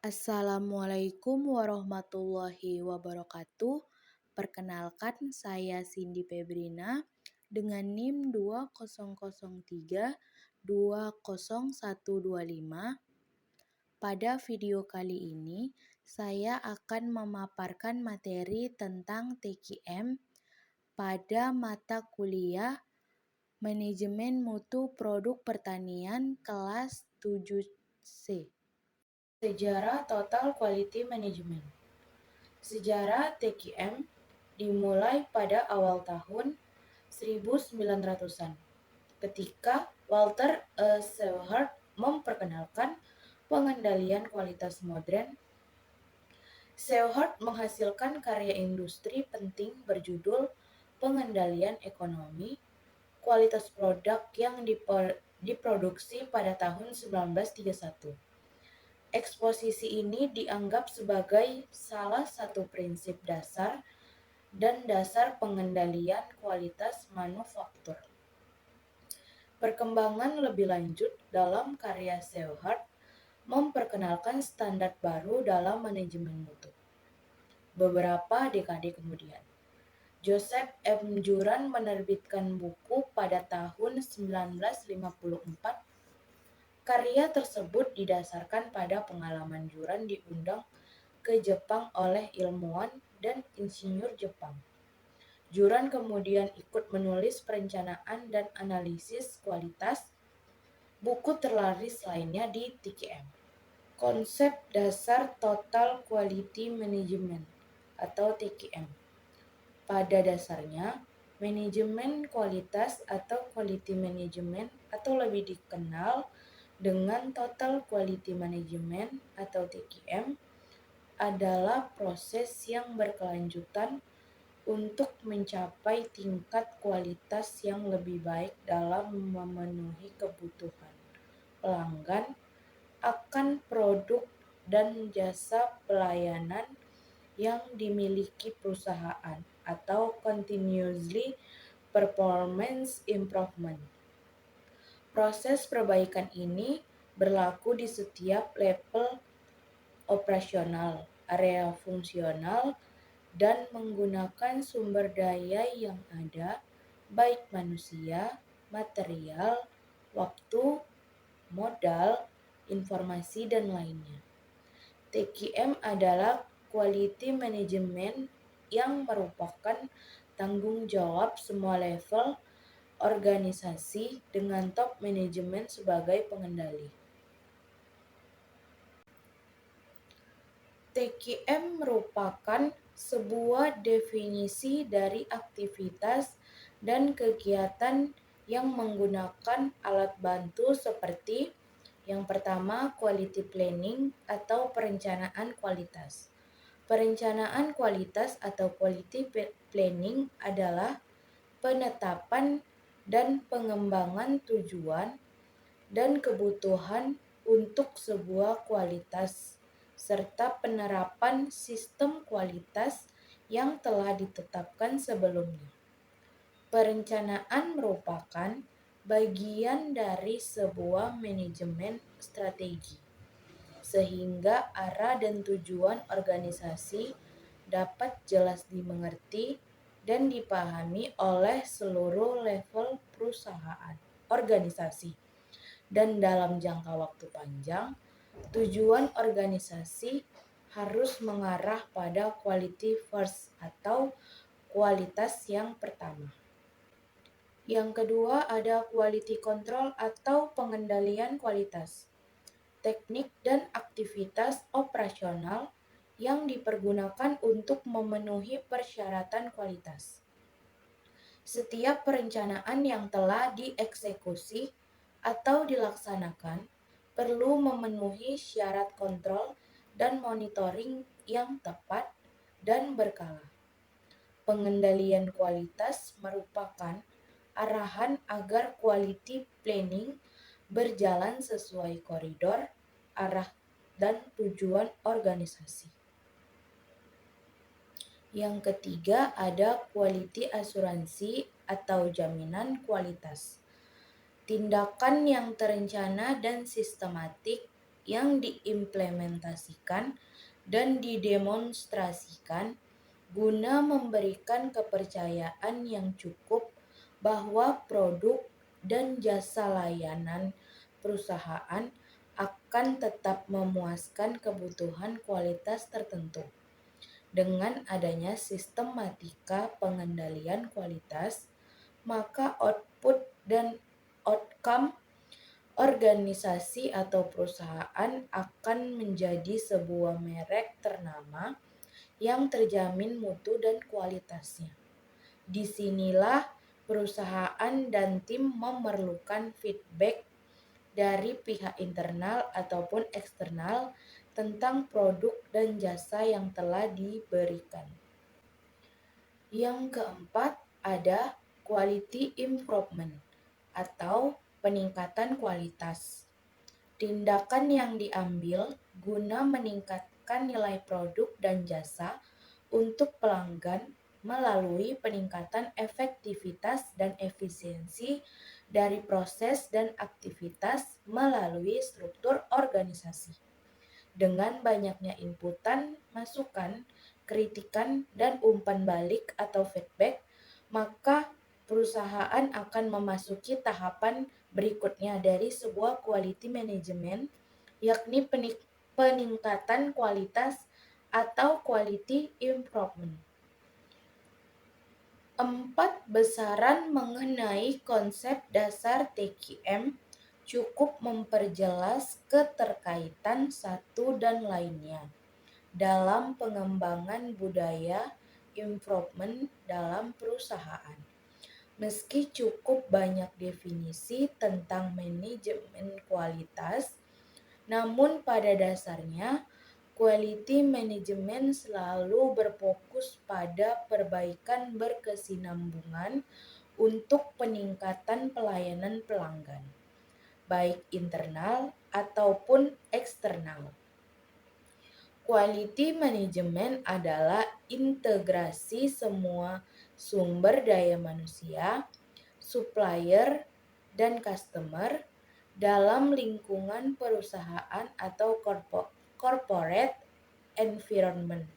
Assalamualaikum warahmatullahi wabarakatuh. Perkenalkan, saya Cindy Febrina dengan NIM 2003 20125. Pada video kali ini, saya akan memaparkan materi tentang TQM pada mata kuliah Manajemen Mutu Produk Pertanian kelas 7C. Sejarah Total Quality Management. Sejarah TQM dimulai pada awal tahun 1900-an ketika Walter Seward memperkenalkan pengendalian kualitas modern. Seward menghasilkan karya industri penting berjudul Pengendalian Ekonomi Kualitas Produk yang diproduksi pada tahun 1931. Eksposisi ini dianggap sebagai salah satu prinsip dasar dan dasar pengendalian kualitas manufaktur. Perkembangan lebih lanjut dalam karya Seward memperkenalkan standar baru dalam manajemen mutu. Beberapa dekade kemudian, Joseph M. Juran menerbitkan buku pada tahun 1954. Karya tersebut didasarkan pada pengalaman Juran diundang ke Jepang oleh ilmuwan dan insinyur Jepang. Juran kemudian ikut menulis perencanaan dan analisis kualitas. Buku terlaris lainnya di TQM. Konsep dasar Total Quality Management atau TQM. Pada dasarnya, manajemen kualitas atau quality management atau lebih dikenal dengan Total Quality Management atau TQM adalah proses yang berkelanjutan untuk mencapai tingkat kualitas yang lebih baik dalam memenuhi kebutuhan pelanggan akan produk dan jasa pelayanan yang dimiliki perusahaan atau continuously performance improvement. Proses perbaikan ini berlaku di setiap level operasional, area fungsional, dan menggunakan sumber daya yang ada, baik manusia, material, waktu, modal, informasi, dan lainnya. TQM adalah quality management yang merupakan tanggung jawab semua level organisasi dengan top manajemen sebagai pengendali. TQM merupakan sebuah definisi dari aktivitas dan kegiatan yang menggunakan alat bantu seperti yang pertama, quality planning atau perencanaan kualitas. Perencanaan kualitas atau quality planning adalah penetapan dan pengembangan tujuan dan kebutuhan untuk sebuah kualitas serta penerapan sistem kualitas yang telah ditetapkan sebelumnya. Perencanaan merupakan bagian dari sebuah manajemen strategi, sehingga arah dan tujuan organisasi dapat jelas dimengerti dan dipahami oleh seluruh level perusahaan, organisasi. Dan dalam jangka waktu panjang, tujuan organisasi harus mengarah pada quality first atau kualitas yang pertama. Yang kedua ada quality control atau pengendalian kualitas. Teknik dan aktivitas operasional yang dipergunakan untuk memenuhi persyaratan kualitas. Setiap perencanaan yang telah dieksekusi atau dilaksanakan perlu memenuhi syarat kontrol dan monitoring yang tepat dan berkala. Pengendalian kualitas merupakan arahan agar quality planning berjalan sesuai koridor, arah, dan tujuan organisasi. Yang ketiga ada quality asuransi atau jaminan kualitas. Tindakan yang terencana dan sistematik yang diimplementasikan dan didemonstrasikan guna memberikan kepercayaan yang cukup bahwa produk dan jasa layanan perusahaan akan tetap memuaskan kebutuhan kualitas tertentu. Dengan adanya sistematika pengendalian kualitas, maka output dan outcome organisasi atau perusahaan akan menjadi sebuah merek ternama yang terjamin mutu dan kualitasnya. Disinilah perusahaan dan tim memerlukan feedback dari pihak internal ataupun eksternal tentang produk dan jasa yang telah diberikan. Yang keempat ada quality improvement atau peningkatan kualitas. Tindakan yang diambil guna meningkatkan nilai produk dan jasa untuk pelanggan melalui peningkatan efektivitas dan efisiensi dari proses dan aktivitas melalui struktur organisasi. Dengan banyaknya inputan, masukan, kritikan, dan umpan balik atau feedback, maka perusahaan akan memasuki tahapan berikutnya dari sebuah quality management, yakni peningkatan kualitas atau quality improvement. 4 besaran mengenai konsep dasar TQM cukup memperjelas keterkaitan satu dan lainnya dalam pengembangan budaya improvement dalam perusahaan. Meski cukup banyak definisi tentang manajemen kualitas, namun pada dasarnya quality management selalu berfokus pada perbaikan berkesinambungan untuk peningkatan pelayanan pelanggan, baik internal ataupun eksternal. Quality management adalah integrasi semua sumber daya manusia, supplier, dan customer dalam lingkungan perusahaan atau corporate environment.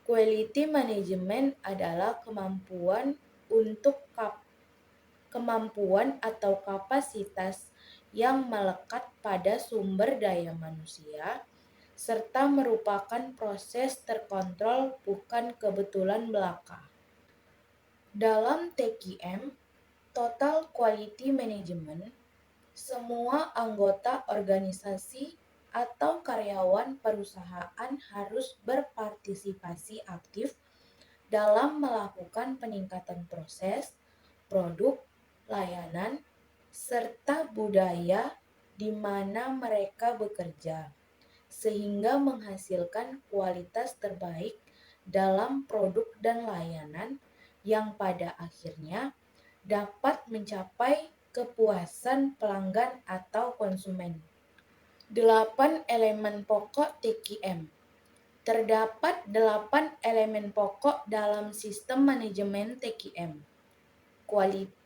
Quality management adalah kemampuan atau kapasitas yang melekat pada sumber daya manusia serta merupakan proses terkontrol bukan kebetulan belaka. Dalam TQM, Total Quality Management, semua anggota organisasi atau karyawan perusahaan harus berpartisipasi aktif dalam melakukan peningkatan proses, produk, layanan, serta budaya di mana mereka bekerja, sehingga menghasilkan kualitas terbaik dalam produk dan layanan yang pada akhirnya dapat mencapai kepuasan pelanggan atau konsumen. 8 elemen pokok TQM. Terdapat 8 elemen pokok dalam sistem manajemen TQM.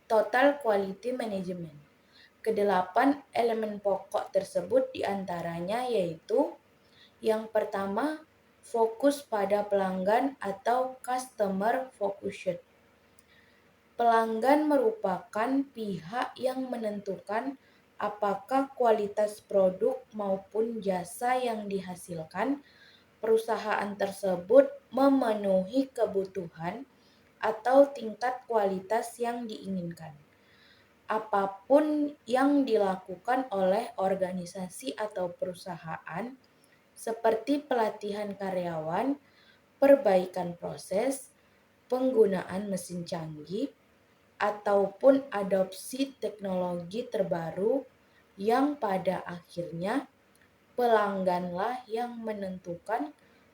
Total Quality Management. Kedelapan elemen pokok tersebut diantaranya yaitu yang pertama, fokus pada pelanggan atau customer focused. Pelanggan merupakan pihak yang menentukan apakah kualitas produk maupun jasa yang dihasilkan perusahaan tersebut memenuhi kebutuhan atau tingkat kualitas yang diinginkan. Apapun yang dilakukan oleh organisasi atau perusahaan, seperti pelatihan karyawan, perbaikan proses, penggunaan mesin canggih, ataupun adopsi teknologi terbaru yang pada akhirnya pelangganlah yang menentukan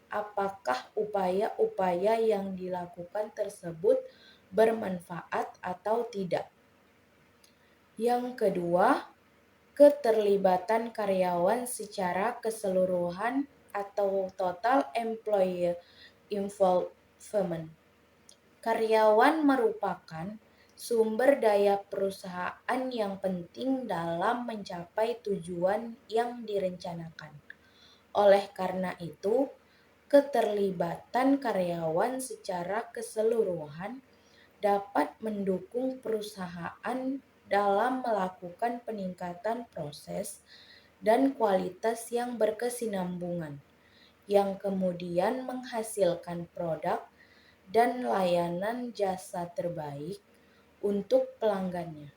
apakah upaya-upaya yang dilakukan tersebut bermanfaat atau tidak. Yang kedua, keterlibatan karyawan secara keseluruhan atau total employee involvement. Karyawan merupakan sumber daya perusahaan yang penting dalam mencapai tujuan yang direncanakan. Oleh karena itu, keterlibatan karyawan secara keseluruhan dapat mendukung perusahaan dalam melakukan peningkatan proses dan kualitas yang berkesinambungan, yang kemudian menghasilkan produk dan layanan jasa terbaik untuk pelanggannya.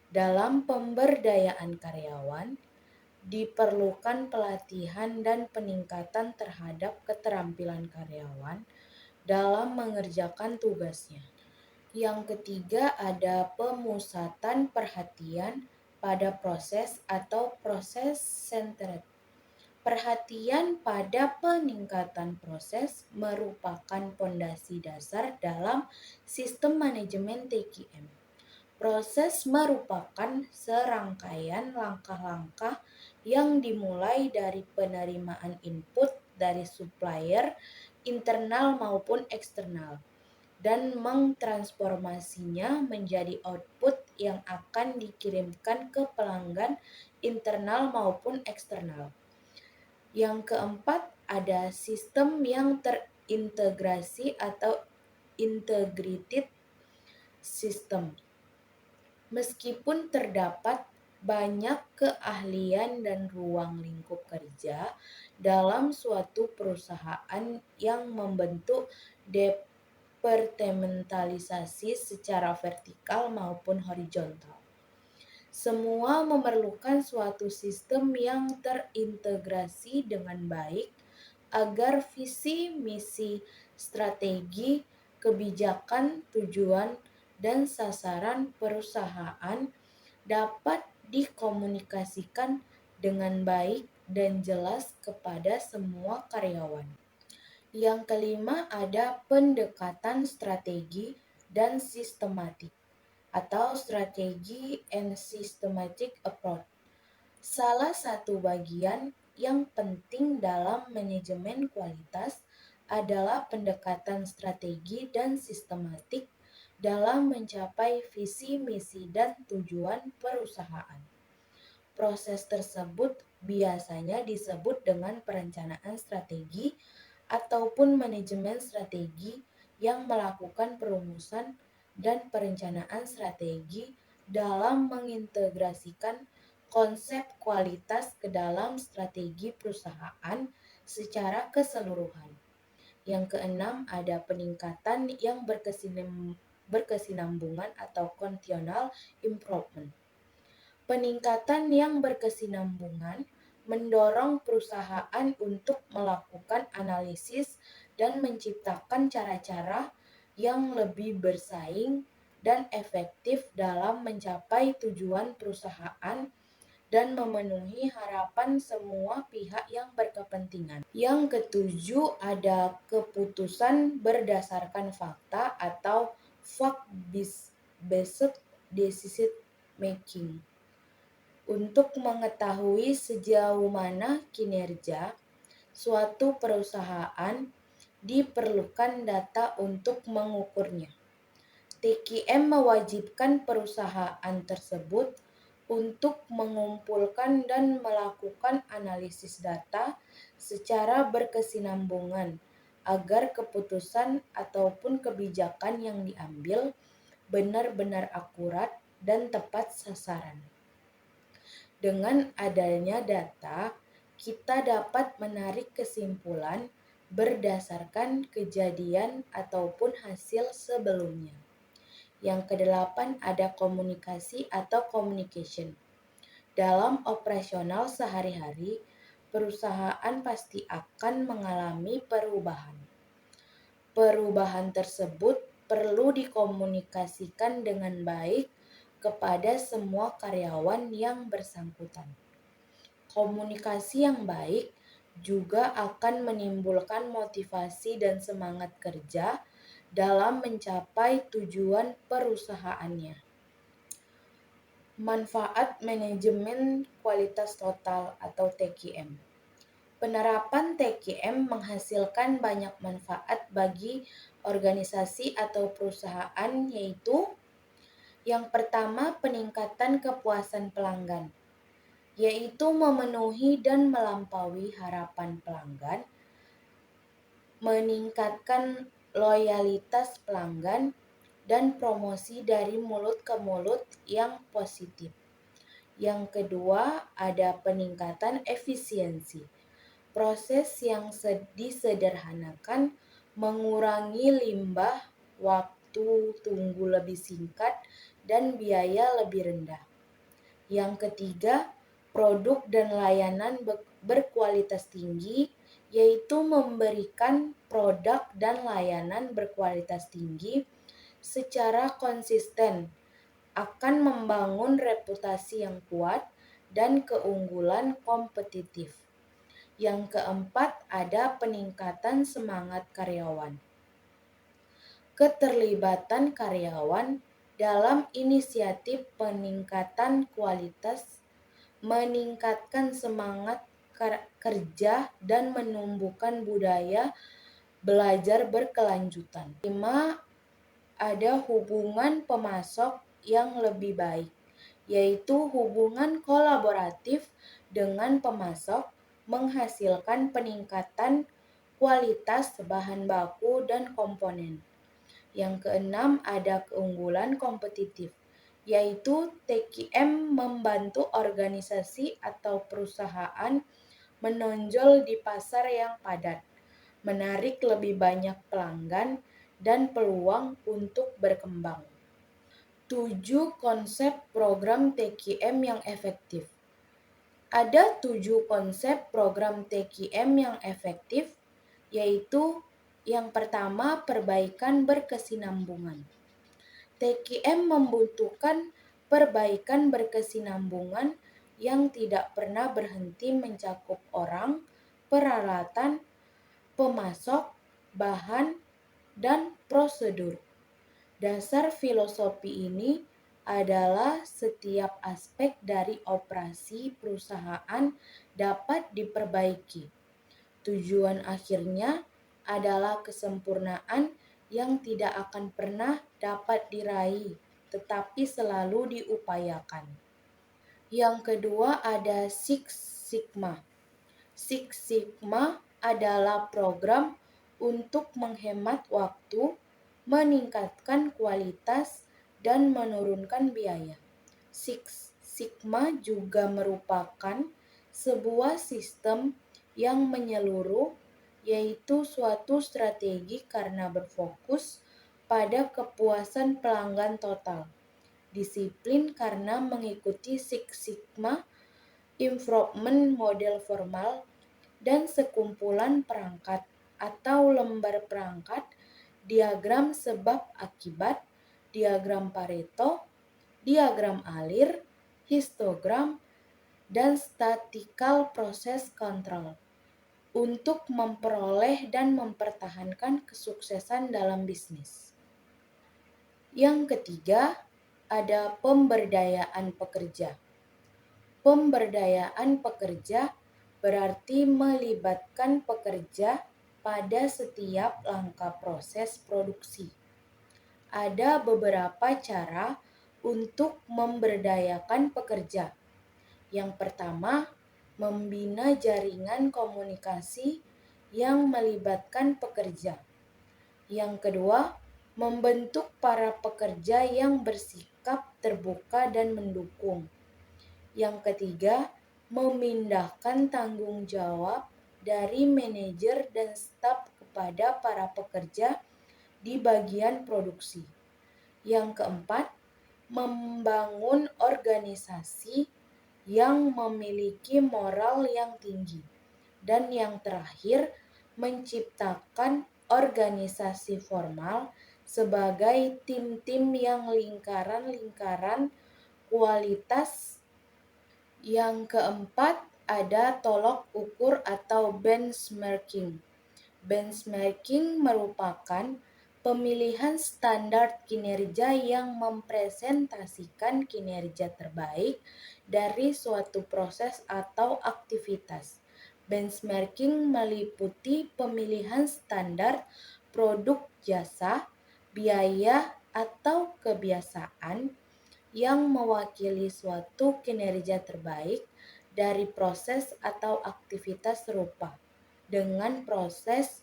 Dalam pemberdayaan karyawan, diperlukan pelatihan dan peningkatan terhadap keterampilan karyawan dalam mengerjakan tugasnya. Yang ketiga ada pemusatan perhatian pada proses atau proses centered. Perhatian pada peningkatan proses merupakan pondasi dasar dalam sistem manajemen TQM. Proses merupakan serangkaian langkah-langkah yang dimulai dari penerimaan input dari supplier internal maupun eksternal dan mengtransformasinya menjadi output yang akan dikirimkan ke pelanggan internal maupun eksternal. Yang keempat, ada sistem yang terintegrasi atau integrated system. Meskipun terdapat banyak keahlian dan ruang lingkup kerja dalam suatu perusahaan yang membentuk departementalisasi secara vertikal maupun horizontal. Semua memerlukan suatu sistem yang terintegrasi dengan baik agar visi, misi, strategi, kebijakan, tujuan, dan sasaran perusahaan dapat dikomunikasikan dengan baik dan jelas kepada semua karyawan. Yang kelima ada pendekatan strategi dan sistematik atau strategi and systematic approach. Salah satu bagian yang penting dalam manajemen kualitas adalah pendekatan strategi dan sistematik dalam mencapai visi, misi, dan tujuan perusahaan. Proses tersebut biasanya disebut dengan perencanaan strategi ataupun manajemen strategi yang melakukan perumusan dan perencanaan strategi dalam mengintegrasikan konsep kualitas ke dalam strategi perusahaan secara keseluruhan. Yang keenam ada peningkatan yang berkesinambungan atau continual improvement. Peningkatan yang berkesinambungan mendorong perusahaan untuk melakukan analisis dan menciptakan cara-cara yang lebih bersaing dan efektif dalam mencapai tujuan perusahaan dan memenuhi harapan semua pihak yang berkepentingan. Yang ketujuh ada keputusan berdasarkan fakta atau fact-based decision making. Untuk mengetahui sejauh mana kinerja suatu perusahaan, diperlukan data untuk mengukurnya. TQM mewajibkan perusahaan tersebut untuk mengumpulkan dan melakukan analisis data secara berkesinambungan agar keputusan ataupun kebijakan yang diambil benar-benar akurat dan tepat sasaran. Dengan adanya data, kita dapat menarik kesimpulan berdasarkan kejadian ataupun hasil sebelumnya. Yang kedelapan ada komunikasi atau communication. Dalam operasional sehari-hari, perusahaan pasti akan mengalami perubahan. Perubahan tersebut perlu dikomunikasikan dengan baik kepada semua karyawan yang bersangkutan. Komunikasi yang baik juga akan menimbulkan motivasi dan semangat kerja dalam mencapai tujuan perusahaannya. Manfaat manajemen kualitas total atau TQM. Penerapan TQM menghasilkan banyak manfaat bagi organisasi atau perusahaan, yaitu Yang pertama, peningkatan kepuasan pelanggan, yaitu memenuhi dan melampaui harapan pelanggan, meningkatkan loyalitas pelanggan, dan promosi dari mulut ke mulut yang positif. Yang kedua, ada peningkatan efisiensi. Proses yang disederhanakan, mengurangi limbah, waktu tunggu lebih singkat, dan biaya lebih rendah. Yang ketiga, produk dan layanan berkualitas tinggi, yaitu memberikan produk dan layanan berkualitas tinggi secara konsisten akan membangun reputasi yang kuat dan keunggulan kompetitif. Yang keempat, ada peningkatan semangat karyawan. Keterlibatan karyawan dalam inisiatif peningkatan kualitas, meningkatkan semangat kerja, dan menumbuhkan budaya belajar berkelanjutan. 5. Ada hubungan pemasok yang lebih baik, yaitu hubungan kolaboratif dengan pemasok menghasilkan peningkatan kualitas bahan baku dan komponen. Yang keenam, ada keunggulan kompetitif, yaitu TQM membantu organisasi atau perusahaan menonjol di pasar yang padat, menarik lebih banyak pelanggan, dan peluang untuk berkembang. 7. Konsep program TQM yang efektif. Ada 7 konsep program TQM yang efektif, yaitu yang pertama, perbaikan berkesinambungan. TQM membutuhkan perbaikan berkesinambungan yang tidak pernah berhenti mencakup orang, peralatan, pemasok, bahan, dan prosedur. Dasar filosofi ini adalah setiap aspek dari operasi perusahaan dapat diperbaiki. Tujuan akhirnya adalah kesempurnaan yang tidak akan pernah dapat diraih, tetapi selalu diupayakan. Yang kedua ada Six Sigma. Six Sigma adalah program untuk menghemat waktu, meningkatkan kualitas, dan menurunkan biaya. Six Sigma juga merupakan sebuah sistem yang menyeluruh, yaitu suatu strategi karena berfokus pada kepuasan pelanggan total. Disiplin karena mengikuti Six Sigma, improvement model formal, dan sekumpulan perangkat atau lembar perangkat, diagram sebab akibat, diagram Pareto, diagram alir, histogram, dan statistical process control untuk memperoleh dan mempertahankan kesuksesan dalam bisnis. Yang ketiga, ada pemberdayaan pekerja. Pemberdayaan pekerja berarti melibatkan pekerja pada setiap langkah proses produksi. Ada beberapa cara untuk memberdayakan pekerja. Yang pertama, membina jaringan komunikasi yang melibatkan pekerja. Yang kedua, membentuk para pekerja yang bersikap terbuka dan mendukung. Yang ketiga, memindahkan tanggung jawab dari manajer dan staf kepada para pekerja di bagian produksi. Yang keempat, membangun organisasi yang memiliki moral yang tinggi. Dan yang terakhir, menciptakan organisasi formal sebagai tim-tim yang lingkaran-lingkaran kualitas. Yang keempat, ada tolok ukur atau benchmarking. Benchmarking merupakan pemilihan standar kinerja yang mempresentasikan kinerja terbaik dari suatu proses atau aktivitas. Benchmarking meliputi pemilihan standar produk, jasa, biaya, atau kebiasaan yang mewakili suatu kinerja terbaik dari proses atau aktivitas serupa dengan proses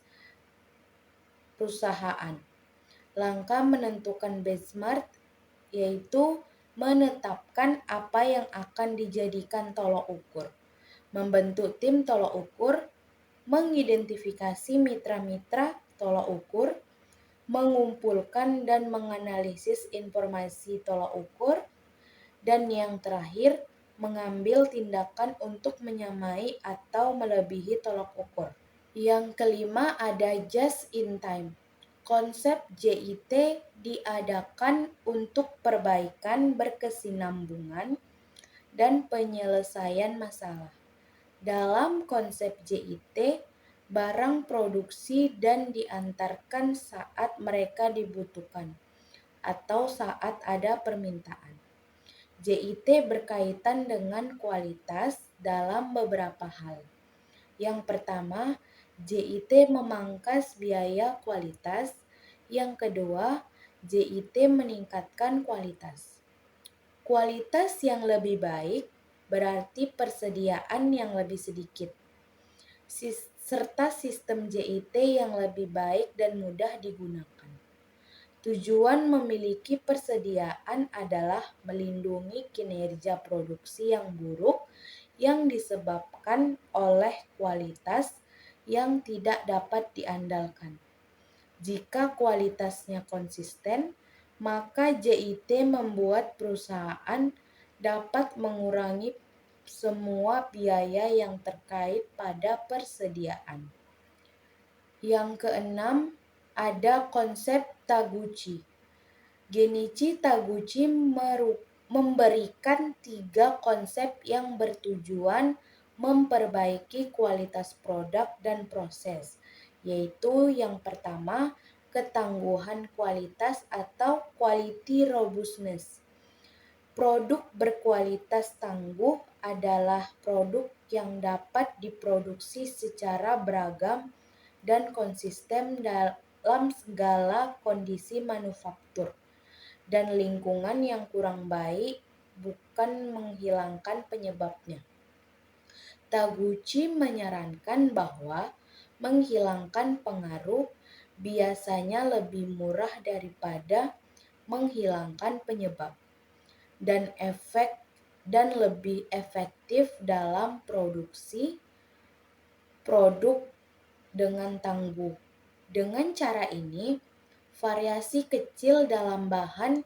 perusahaan. Langkah menentukan benchmark yaitu menetapkan apa yang akan dijadikan tolok ukur, membentuk tim tolok ukur, mengidentifikasi mitra-mitra tolok ukur, mengumpulkan dan menganalisis informasi tolok ukur, dan yang terakhir, mengambil tindakan untuk menyamai atau melebihi tolok ukur. Yang kelima ada just in time. Konsep JIT diadakan untuk perbaikan berkesinambungan dan penyelesaian masalah. Dalam konsep JIT, barang produksi dan diantarkan saat mereka dibutuhkan atau saat ada permintaan. JIT berkaitan dengan kualitas dalam beberapa hal. Yang pertama, JIT memangkas biaya kualitas. Yang kedua, JIT meningkatkan kualitas. Kualitas yang lebih baik berarti persediaan yang lebih sedikit, serta sistem JIT yang lebih baik dan mudah digunakan. Tujuan memiliki persediaan adalah melindungi kinerja produksi yang buruk yang disebabkan oleh kualitas yang tidak dapat diandalkan. Jika kualitasnya konsisten, maka JIT membuat perusahaan dapat mengurangi semua biaya yang terkait pada persediaan. Yang keenam, ada konsep Taguchi. Genichi Taguchi memberikan 3 konsep yang bertujuan memperbaiki kualitas produk dan proses, yaitu yang pertama, ketangguhan kualitas atau quality robustness. Produk berkualitas tangguh adalah produk yang dapat diproduksi secara beragam dan konsisten dalam segala kondisi manufaktur dan lingkungan yang kurang baik, bukan menghilangkan penyebabnya. Taguchi menyarankan bahwa menghilangkan pengaruh biasanya lebih murah daripada menghilangkan penyebab, dan lebih efektif dalam produksi produk dengan tangguh. Dengan cara ini, variasi kecil dalam bahan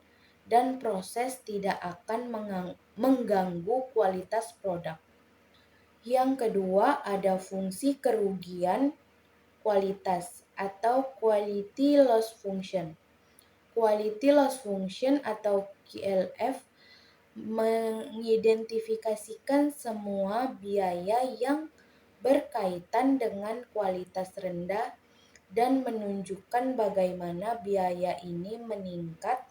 dan proses tidak akan mengganggu kualitas produk. Yang kedua ada fungsi kerugian kualitas atau quality loss function. Quality loss function atau QLF mengidentifikasikan semua biaya yang berkaitan dengan kualitas rendah dan menunjukkan bagaimana biaya ini meningkat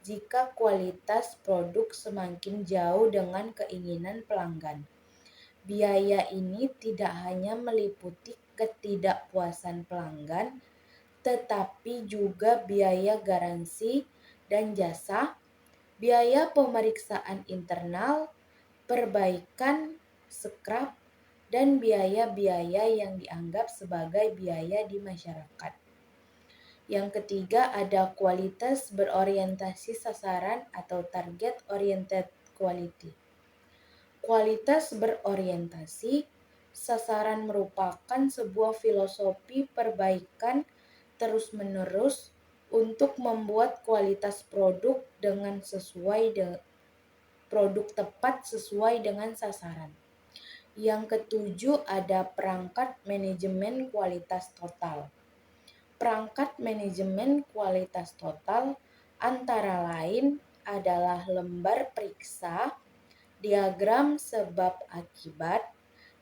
jika kualitas produk semakin jauh dengan keinginan pelanggan. Biaya ini tidak hanya meliputi ketidakpuasan pelanggan, tetapi juga biaya garansi dan jasa, biaya pemeriksaan internal, perbaikan, scrap, dan biaya-biaya yang dianggap sebagai biaya di masyarakat. Yang ketiga ada kualitas berorientasi sasaran atau target oriented quality. Kualitas berorientasi sasaran merupakan sebuah filosofi perbaikan terus-menerus untuk membuat kualitas produk tepat sesuai dengan sasaran. Yang ketujuh ada perangkat manajemen kualitas total. Perangkat manajemen kualitas total antara lain adalah lembar periksa, diagram sebab akibat,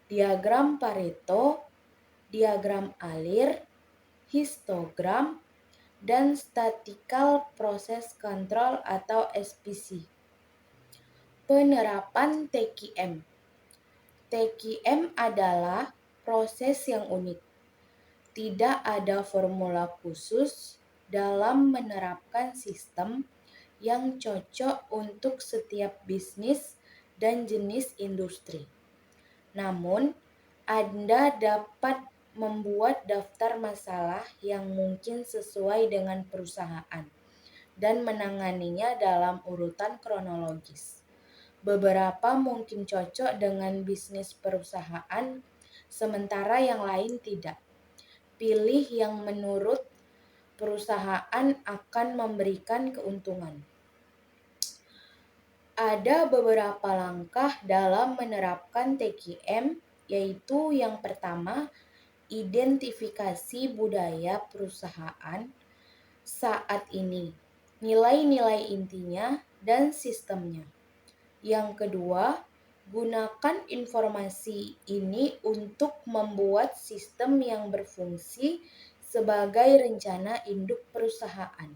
diagram Pareto, diagram alir, histogram, dan statistical process control atau SPC. Penerapan TQM. TQM adalah proses yang unik. Tidak ada formula khusus dalam menerapkan sistem yang cocok untuk setiap bisnis dan jenis industri. Namun, Anda dapat membuat daftar masalah yang mungkin sesuai dengan perusahaan dan menanganinya dalam urutan kronologis. Beberapa mungkin cocok dengan bisnis perusahaan, sementara yang lain tidak. Pilih yang menurut perusahaan akan memberikan keuntungan. Ada beberapa langkah dalam menerapkan TQM, yaitu yang pertama, identifikasi budaya perusahaan saat ini, nilai-nilai intinya, dan sistemnya. Yang kedua, gunakan informasi ini untuk membuat sistem yang berfungsi sebagai rencana induk perusahaan.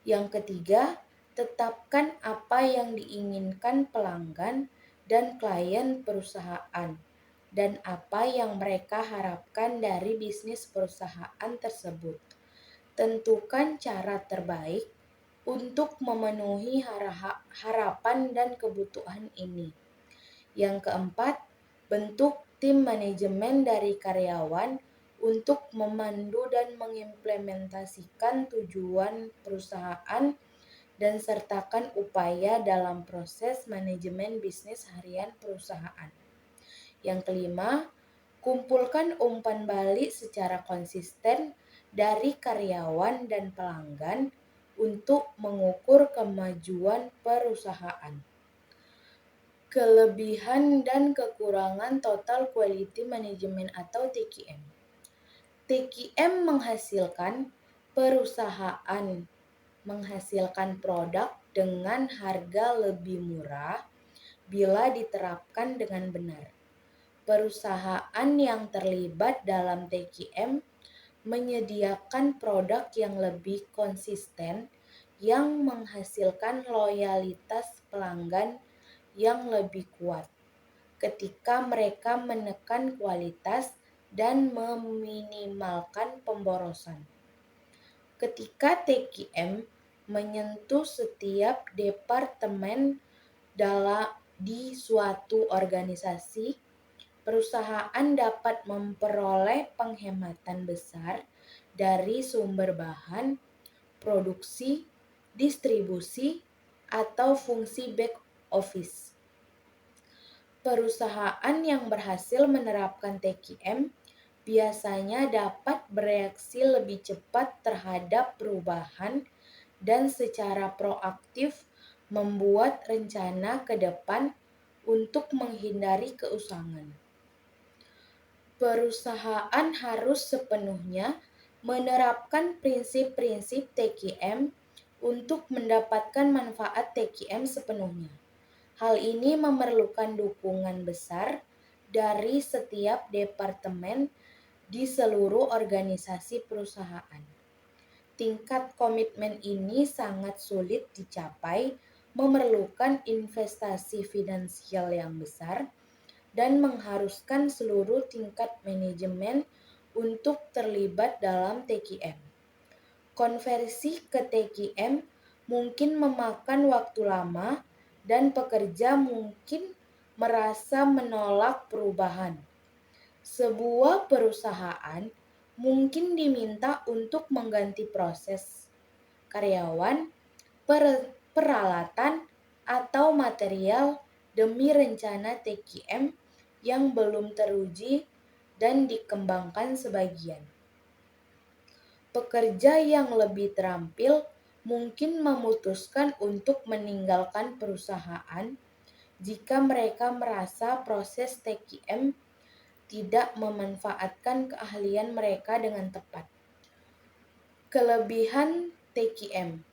Yang ketiga, tetapkan apa yang diinginkan pelanggan dan klien perusahaan dan apa yang mereka harapkan dari bisnis perusahaan tersebut. Tentukan cara terbaik untuk memenuhi harapan dan kebutuhan ini. Yang keempat, bentuk tim manajemen dari karyawan untuk memandu dan mengimplementasikan tujuan perusahaan dan sertakan upaya dalam proses manajemen bisnis harian perusahaan. Yang kelima, kumpulkan umpan balik secara konsisten dari karyawan dan pelanggan untuk mengukur kemajuan perusahaan. Kelebihan dan kekurangan Total Quality Management atau TQM. TQM perusahaan menghasilkan produk dengan harga lebih murah bila diterapkan dengan benar. Perusahaan yang terlibat dalam TQM menyediakan produk yang lebih konsisten yang menghasilkan loyalitas pelanggan yang lebih kuat ketika mereka menekan kualitas dan meminimalkan pemborosan. Ketika TQM menyentuh setiap departemen di suatu organisasi, perusahaan dapat memperoleh penghematan besar dari sumber bahan, produksi, distribusi, atau fungsi back office. Perusahaan yang berhasil menerapkan TQM biasanya dapat bereaksi lebih cepat terhadap perubahan dan secara proaktif membuat rencana ke depan untuk menghindari keusangan. Perusahaan harus sepenuhnya menerapkan prinsip-prinsip TQM untuk mendapatkan manfaat TQM sepenuhnya. Hal ini memerlukan dukungan besar dari setiap departemen di seluruh organisasi perusahaan. Tingkat komitmen ini sangat sulit dicapai, memerlukan investasi finansial yang besar, dan mengharuskan seluruh tingkat manajemen untuk terlibat dalam TQM. Konversi ke TQM mungkin memakan waktu lama dan pekerja mungkin merasa menolak perubahan. Sebuah perusahaan mungkin diminta untuk mengganti proses, karyawan, peralatan, atau material demi rencana TQM yang belum teruji dan dikembangkan sebagian. Pekerja yang lebih terampil mungkin memutuskan untuk meninggalkan perusahaan jika mereka merasa proses TQM tidak memanfaatkan keahlian mereka dengan tepat. Kelebihan TQM.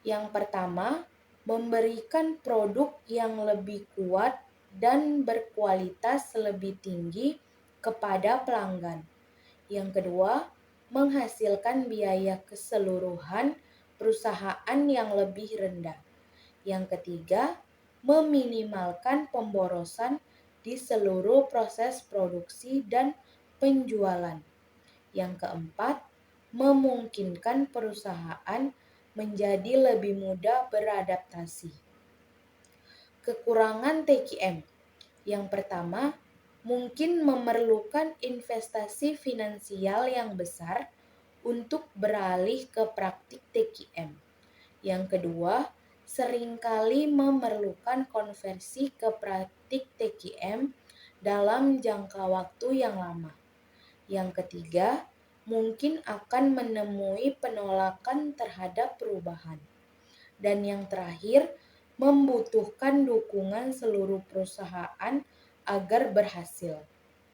Yang pertama, memberikan produk yang lebih kuat dan berkualitas lebih tinggi kepada pelanggan. Yang kedua, menghasilkan biaya keseluruhan perusahaan yang lebih rendah. Yang ketiga, meminimalkan pemborosan di seluruh proses produksi dan penjualan. Yang keempat, memungkinkan perusahaan menjadi lebih mudah beradaptasi. Kekurangan TQM. Yang pertama, mungkin memerlukan investasi finansial yang besar untuk beralih ke praktik TQM. Yang kedua, seringkali memerlukan konversi ke praktik TQM dalam jangka waktu yang lama. Yang ketiga, mungkin akan menemui penolakan terhadap perubahan. Dan yang terakhir, membutuhkan dukungan seluruh perusahaan agar berhasil.